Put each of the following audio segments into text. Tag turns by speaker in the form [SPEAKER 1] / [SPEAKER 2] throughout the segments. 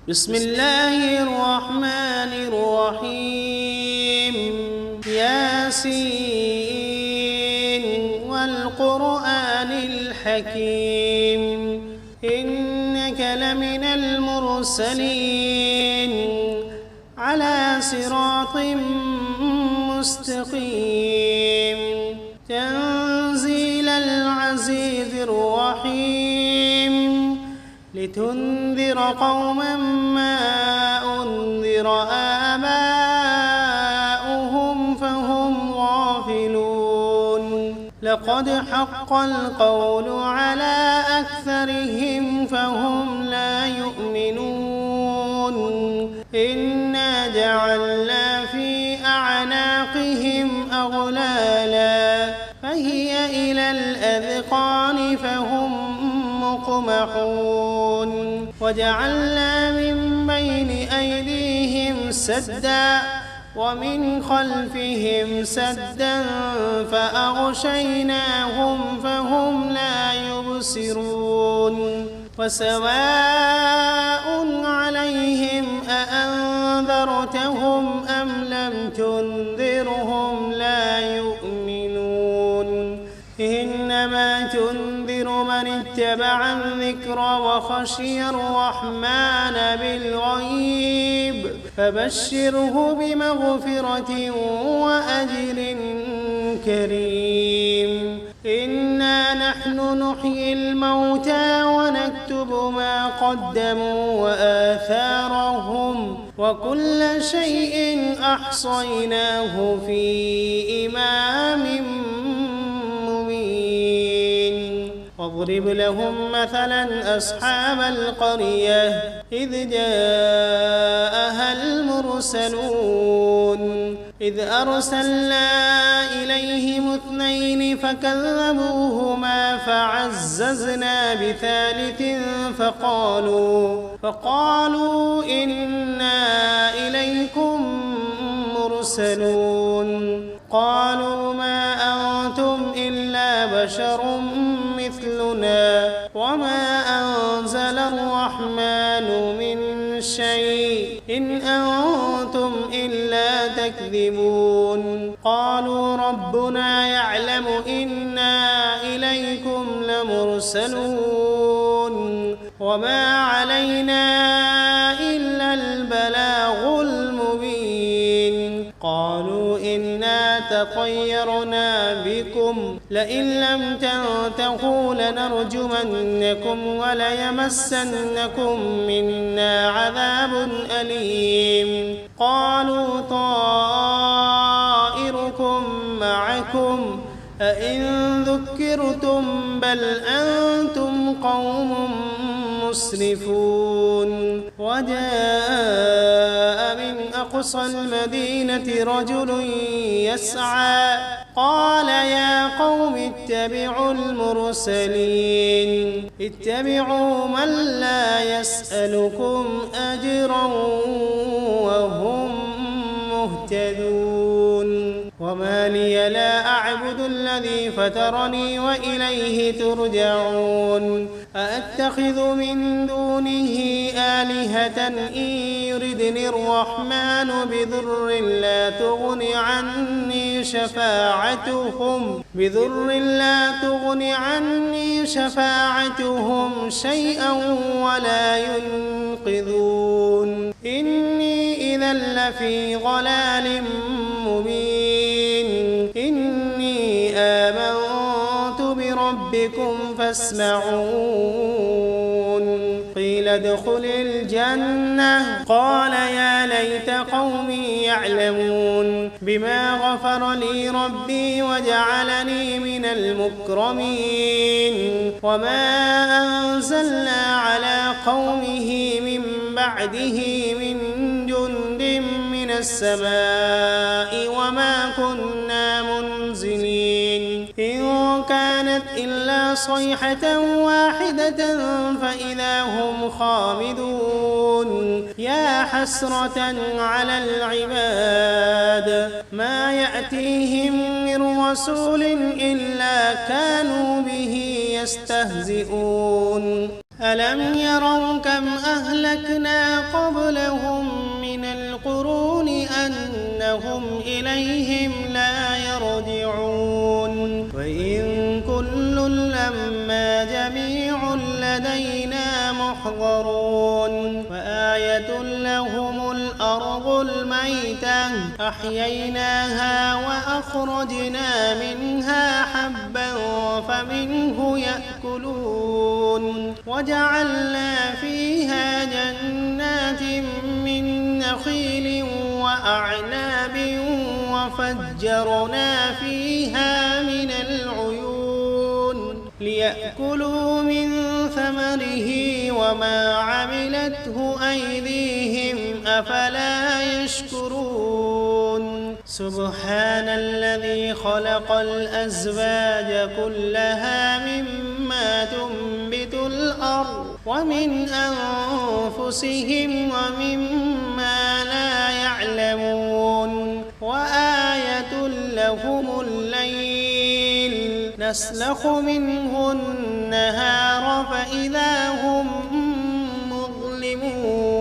[SPEAKER 1] بسم الله الرحمن الرحيم ياسين والقرآن الحكيم إنك لمن المرسلين على صراط مستقيم تنزيل العزيز الرحيم لتنذر قوما ما أنذر آباؤهم فهم غافلون لقد حق القول على أكثرهم فهم لا يؤمنون إنا جعلنا في أعناقهم أغلالا فهي إلى الأذقان فهم مقمحون وجعلنا من بين أيديهم سدا ومن خلفهم سدا فأغشيناهم فهم لا يبصرون وسواء عليهم أأنذرتهم أم لم تنذرهم لا يؤمنون إنما تنذر من اتبع الذكر وخشي الرحمن بالغيب فبشره بمغفرة وأجر كريم إنا نحن نحيي الموتى ونكتب ما قدموا وآثارهم وكل شيء أحصيناه في إمام واضرب لهم مثلا أصحاب القرية إذ جاءها المرسلون إذ أرسلنا إليهم 2 فكذبوهما فعززنا بثالث فقالوا إنا إليكم مرسلون قالوا ما أنتم إلا بشر مثلنا وما أنزل الرحمن من شيء إن أنتم إلا تكذبون قالوا ربنا يعلم إنا إليكم لمرسلون وما علينا إلا البلاغ المبين قالوا إنا تطيرنا بكم لئن لم تنتهوا لنرجمنكم وليمسنكم منا عذاب أليم قالوا طائركم معكم أئن ذكرتم بل أنتم قوم مسرفون وجاء من أقصى المدينة رجل يسعى قال يا قوم اتبعوا المرسلين اتبعوا من لا يسألكم أجرا وهم مهتدون وما لي لا أعبد الذي فطرني وإليه ترجعون أأتخذ من دونه آلهة إن يردني الرحمن بضر لا تغن عني شفاعتهم شيئا ولا ينقذون إني إذا لفي ضلال مبين إني آمنت بربكم فاسمعون قيل ادخل الجنة قال يا ليت قومي يعلمون بما غفر لي ربي وجعلني من المكرمين وما أنزلنا على قومه من بعده من جند من السماء وما كنا منزلين إن كانت إلا صيحة واحدة فإذا هم خامدون يا حسرة على العباد ما يأتيهم من رسول إلا كانوا به يستهزئون ألم يروا كم أهلكنا قبلهم من القرون أنهم إليهم لا يرجعون وإن كل لما جميع لدينا محضرون وآية لهم الأرض الميتة أحييناها وأخرجنا منها حبا فمنه يأكلون وجعلنا فيها جنات من نخيل وأعناب وفجرنا فيها من العيون ليأكلوا من ثمره وما عملته أيديهم أفلا يشكرون سبحان الذي خلق الأزواج كلها مما تنبت الأرض ومن أنفسهم ومما لا يعلمون وآية لهم الليل نسلخ منه النهار فإذا هم مظلمون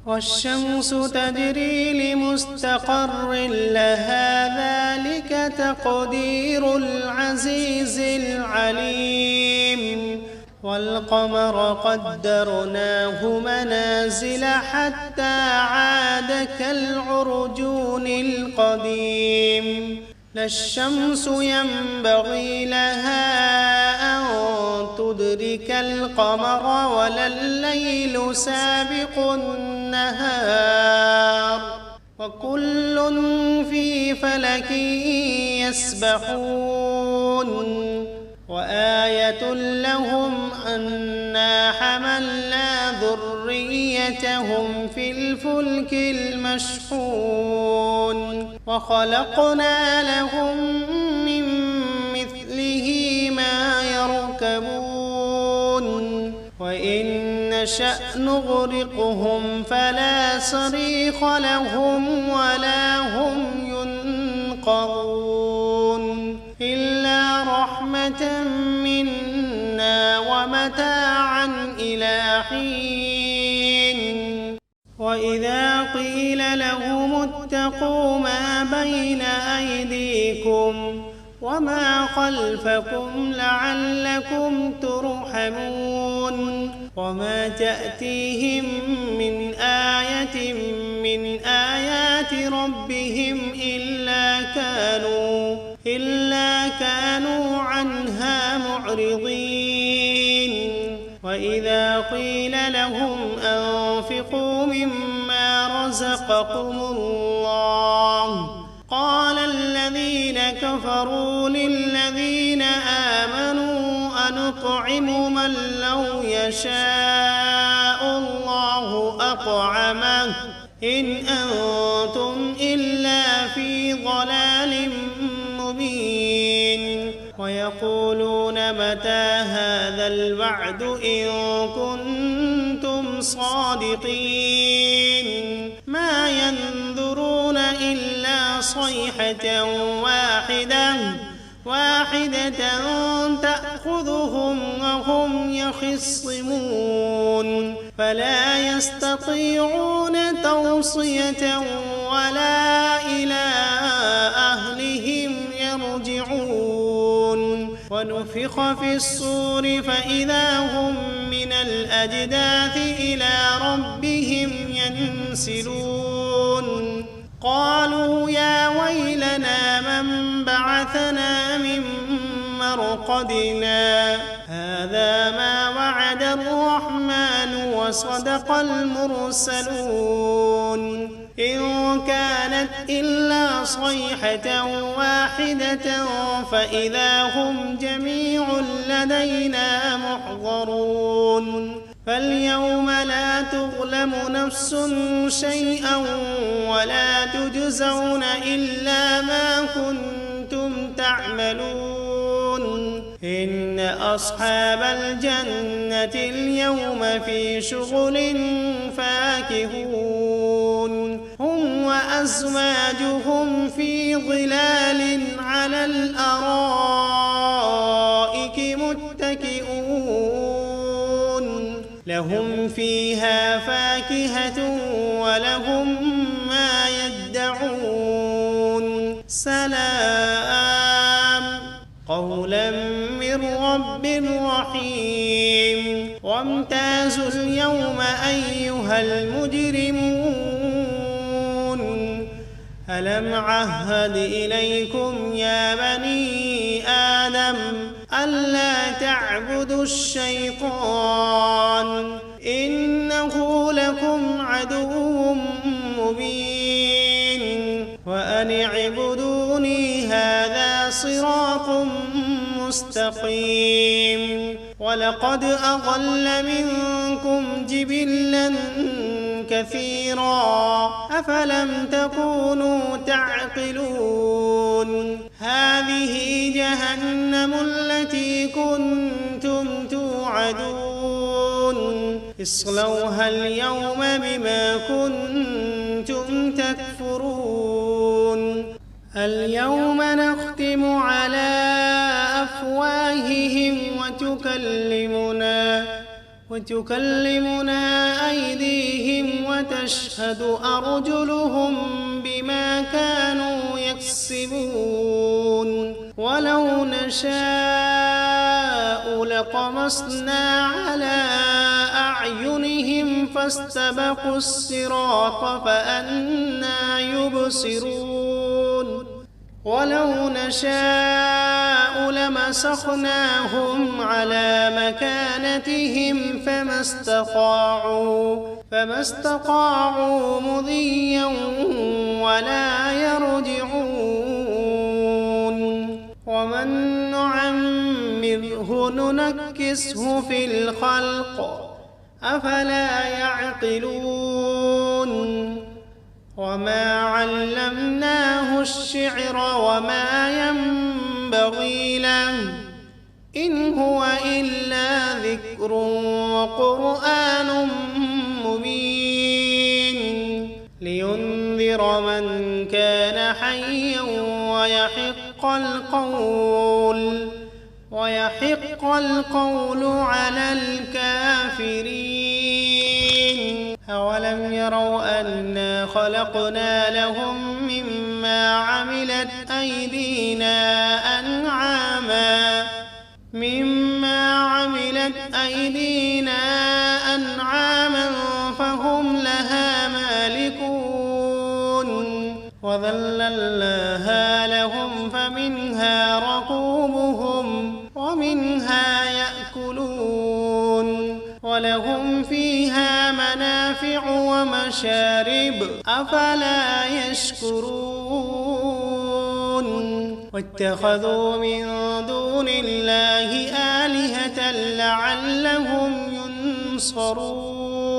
[SPEAKER 1] والشمس تجري لمستقر لها ذلك تقدير العزيز العليم والقمر قدرناه منازل حتى عاد كالعرجون القديم لا الشمس ينبغي لها أن تدرك القمر ولا الليل سابق النهار وكل في فلك يسبحون وآية لهم أنا حملنا ذريتهم في الفلك المشحون وخلقنا لهم من مثله ما يركبون وإن نشأ نغرقهم فلا صريخ لهم ولا هم ينقذون إلا رحمة منا ومتاعا إلى حين وإذا قيل لهم اتقوا ما بين أيديكم وما خلفكم لعلكم ترحمون وما تأتيهم من آية من آيات ربهم إلا كانوا عنها معرضين وإذا قيل لهم أنفقوا مما رزقكم الله قال الذين كفروا للذين آمنوا أنطعم من لو يشاء الله أطعمه إن أنتم إلا في ضلال مبين ويقولون متى هذا الوعد إن كنتم صادقين ما ينظرون إلا صيحة واحدة تأخذهم وهم يخصمون فلا يستطيعون توصية ولا إلى أهلهم يرجعون ونفخ في الصور فإذا هم من الأجداث إلى ربهم ينسلون قالوا يا ويلنا من بعثنا من مرقدنا هذا ما وعد الرحمن وصدق المرسلون إن كانت إلا صيحة واحدة فإذا هم جميع لدينا محضرون فاليوم لا تظلم نفس شيئا ولا تجزون إلا ما كنتم تعملون إن أصحاب الجنة اليوم في شغل فاكهون هم وأزواجهم في ظلال على الأرائك متكئون لهم فيها فاكهة ولهم ما يدعون سلام قولا من رب رحيم وامتازوا اليوم أيها المجرمون ألم عهد إليكم يا بني آدم ألا تعبدوا الشيطان إنه لكم عدو مبين وأن اعبدوني هذا صراط مستقيم ولقد أضل منكم جبلا كثيرا أفلم تكونوا تعقلون هذه جهنم التي كنتم توعدون اصلوها اليوم بما كنتم تكفرون اليوم نختم على أفواههم وتكلمنا أيديهم وتشهد أرجلهم بما كانوا يكسبون ولو نشاء لطمسنا على أعينهم فاستبقوا الصراط فأنى يبصرون ولو نشاء لمسخناهم على مكانتهم فما استطاعوا مضيا ولا يرجعون ومن نعمره ننكسه في الخلق أفلا يعقلون وما علمناه الشعر وما ينبغي له إن هو إلا ذكر وقرآن مبين لينذر من كان حيا ويحق القول على الكافرين أولم يروا أنا خلقنا لهم مما عملت أيدينا أنعاما فهم لها مالكون وذللناها لهم فمنها ركوبهم ومنها يأكلون ولهم فيها منافع ومشارب أفلا يشكرون واتخذوا من دون الله آلهة لعلهم ينصرون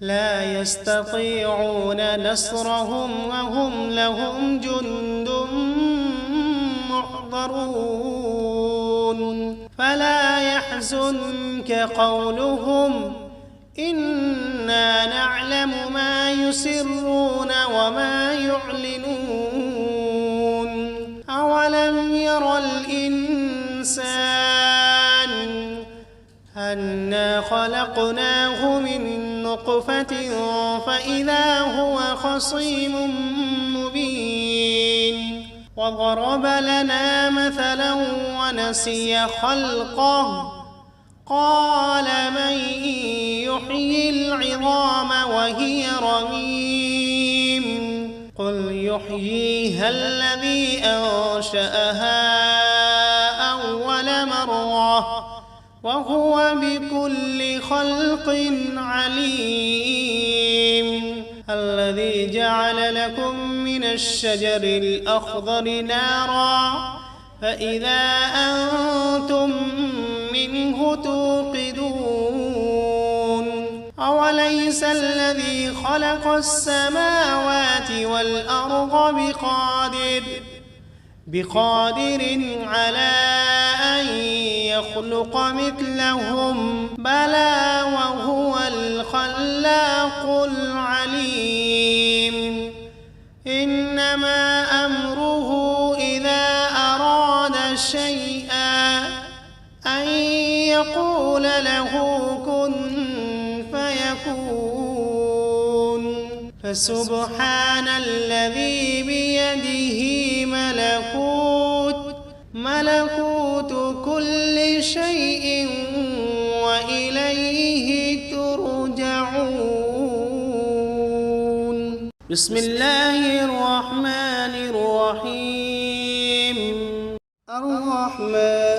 [SPEAKER 1] لا يستطيعون نصرهم وهم لهم جند محضرون فلا يحزنك قولهم إنا نعلم ما يسرون وما يعلنون أولم ير الإنسان أنا خلقناه من نطفة فإذا هو خصيم مبين وضرب لنا مثلا ونسي خلقه قال من يحيي العظام وهي رميم قل يحييها الذي أنشأها أول مرة وهو بكل خلق عليم الذي جعل لكم من الشجر الأخضر نارا فإذا أنتم منه توقدون أوليس الذي خلق السماوات والأرض بقادر على أن يخلق مثلهم بلى وهو الخلاق العليم إنما أمره إذا أراد شيئا أن يقول له كن فسبحان الذي بيده ملكوت كل شيء وإليه ترجعون. بسم الله الرحمن الرحيم. الرحمن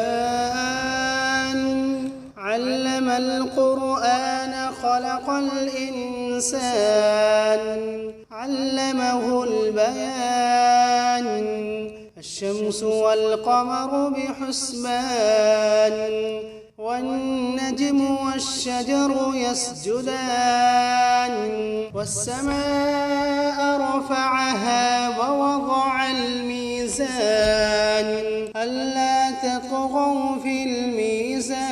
[SPEAKER 1] علم القرآن خلق الإنسان علمه البيان الشمس والقمر بحسبان والنجم والشجر يسجدان والسماء رفعها ووضع الميزان ألا تطغوا في الميزان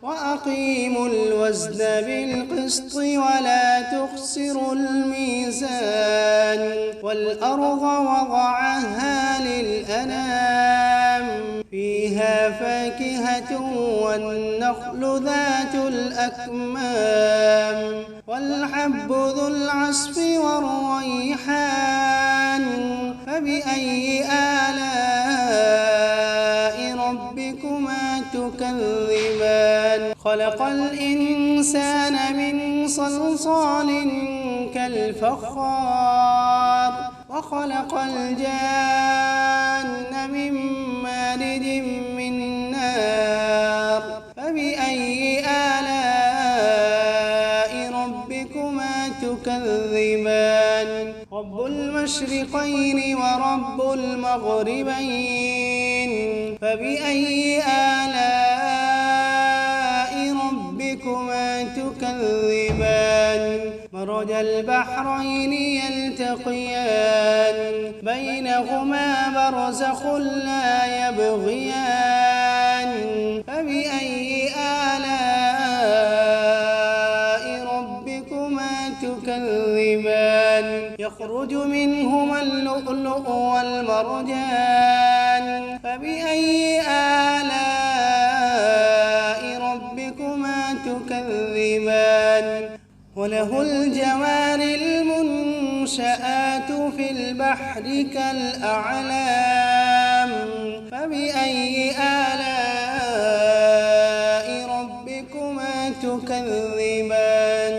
[SPEAKER 1] وأقيموا الوزن بالقسط ولا تخسروا الميزان والأرض وضعها للأنام فيها فاكهة والنخل ذات الأكمام والحب ذو العصف والريحان فبأي آلاء ربكما تكذبان خلق الإنسان من صلصال كالفخار وخلق الجان من مارد من نار فبأي آلاء ربكما تكذبان رب المشرقين ورب المغربين فبأي آلاء ربكما تكذبان مرج البحرين يلتقيان بينهما برزخ لا يبغيان فبأي آلاء ربكما تكذبان يخرج منهما اللؤلؤ والمرجان فبأي آلاء ربكما تكذبان وله الجوار المنشآت في البحر كالأعلام فبأي آلاء ربكما تكذبان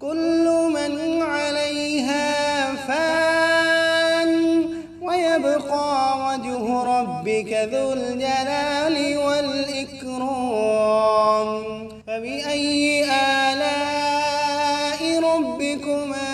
[SPEAKER 1] كل من عليها فان ويبقى وجه ربك ذو الجلال والإكرام فبأي آلاء ربكما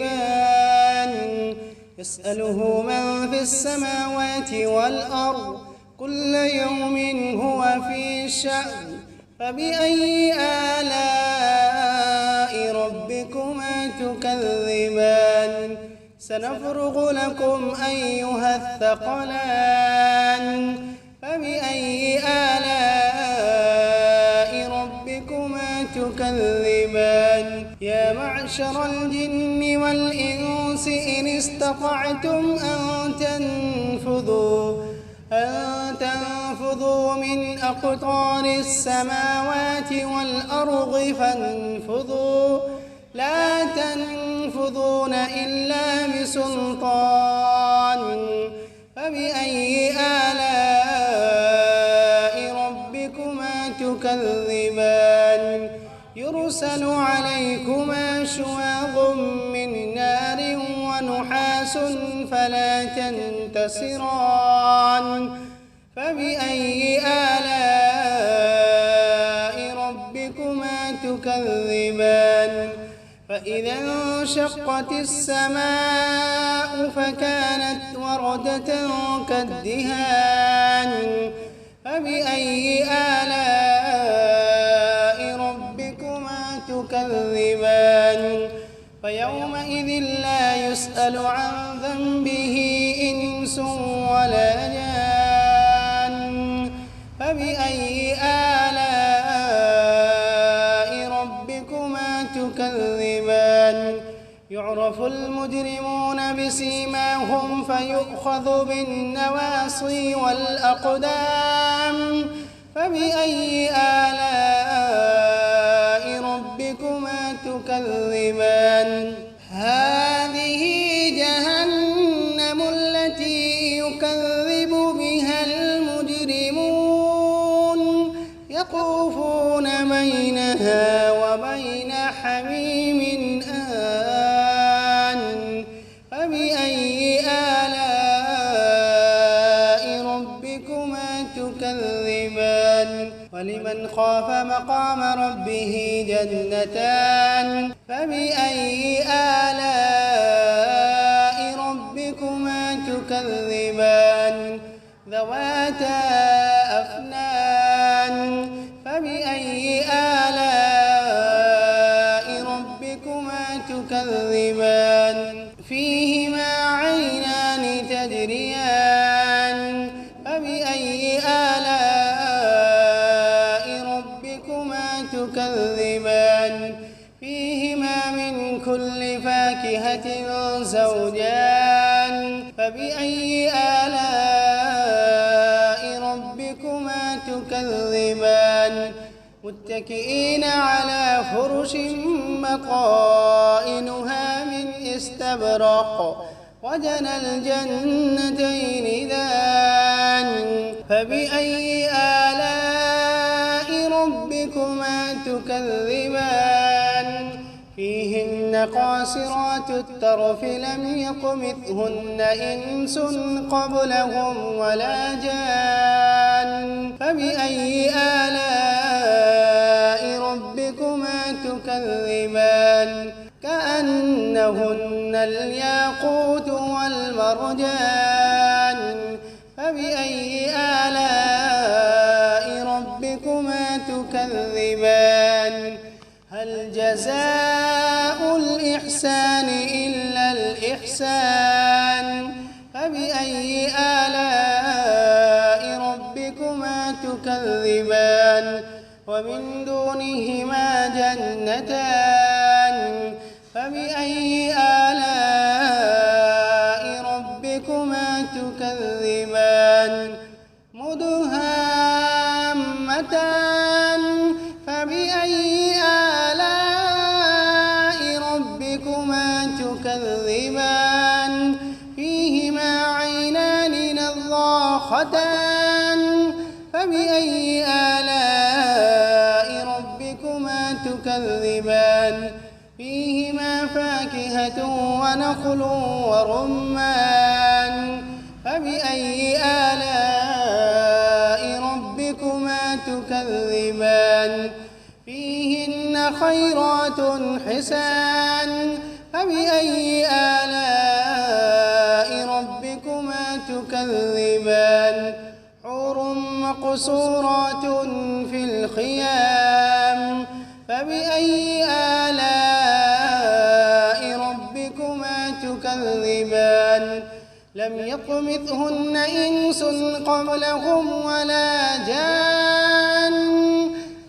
[SPEAKER 1] تكذبان يسأله من في السماوات والأرض كل يوم هو في شأن فبأي آلاء ربكما تكذبان سنفرغ لكم أيها الثقلان فبأي آلاء ربكما تكذبان يا معشر الجن والإنس إن استطعتم أن تنفذوا من أقطار السماوات والأرض فانفذوا لا تنفذون إلا بسلطان فبأي آلاء ربكما تكذبان يرسل عليكما شواظ من نار ونحاس فلا تنتصران فبأي آلاء ربكما تكذبان فإذا انشقت السماء فكانت وردة كالدهان فبأي آلاء ربكما تكذبان فيومئذ لا يسأل عن ذنبه إنس ولا جان فبأي آلاء ربكما تكذبان يعرف المجرمون بسيماهم فيؤخذ بالنواصي والأقدام فبأي آلاء ربكما تكذبان هذه جهنم التي يكذب بها المجرمون يطوفون بينها وبين حميم آن فبأي آلاء ربكما تكذبان ولمن خاف مقام ربه جنتان فبأي آلاء ربكما تكذبان ذواتا أفنان فبأي آلاء ربكما تكذبان فيهما عينان تجريان فبأي آلاء ربكما تكذبان فيهما من كل فاكهة زوجان فبأي آلاء ربكما تكذبان متكئين على فرش بطائنها من استبرق وجنى الجنتين دان فبأي آلاء ربكما تكذبان فيهن قاصرات الطرف لم يطمثهن إنس قبلهم ولا جان فبأي آلاء ربكما تكذبان كأنهن الياقوت والمرجان فبأي آلاء ربكما تكذبان هل جزاء الإحسان إلا الإحسان فبأي آلاء ربكما تكذبان ومن دونهما جنتان فبأي آلاء ربكما تكذبان مدهامتان فبأي آلاء ربكما تكذبان فيهما عينان نضاختان فبأي آلاء ربكما تكذبان فيهما فاكهة ونخل ورمان فبأي آلاء ربكما تكذبان فيهن خيرات حسان فبأي آلاء ربكما تكذبان حور مقصورات في الخيام فبأي آلاء ربكما تكذبان لم يطمثهن إنس قبلهم ولا جان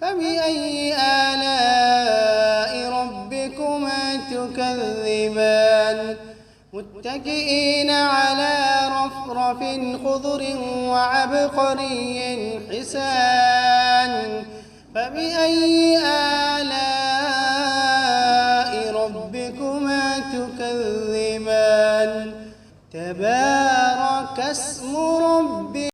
[SPEAKER 1] فبأي آلاء ربكما تكذبان متكئين على رفرف خضر وعبقري حسان فبأي آلاء